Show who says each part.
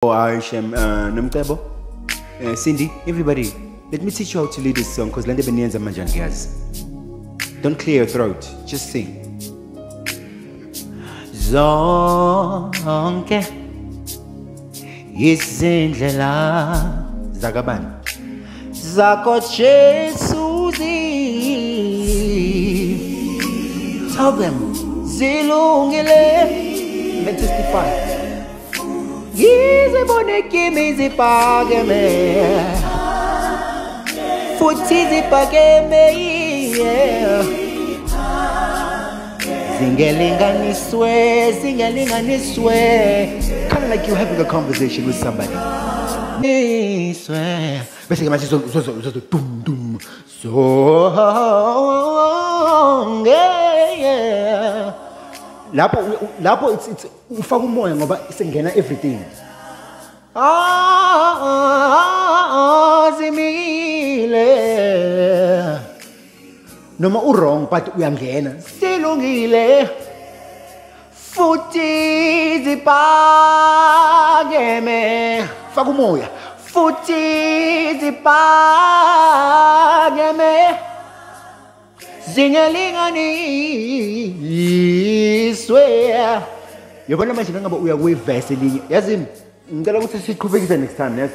Speaker 1: Aishem, Namtebo, Cindy, everybody, let me teach you how to lead this song because Lande Benianza Majangias. Don't clear your throat, just sing. Zonke, izindlela, zakhe tell them, zilungile, then testify. Yizibone kimi ziphakeme futhi ziphakeme zingelinganiswe kind of like you're having a conversation with somebody bese ke manje so dum dum so yeah lapho it's ufaka umoya ngoba sengena everything zimile noma wrong but uyangena silungile futhi ziphakeme faka umoya futhi ziphakeme zingelinganiswe yabona manje ngaba uya kuyiverse linye yazini ngicela ukuthi siqhubekise next time yes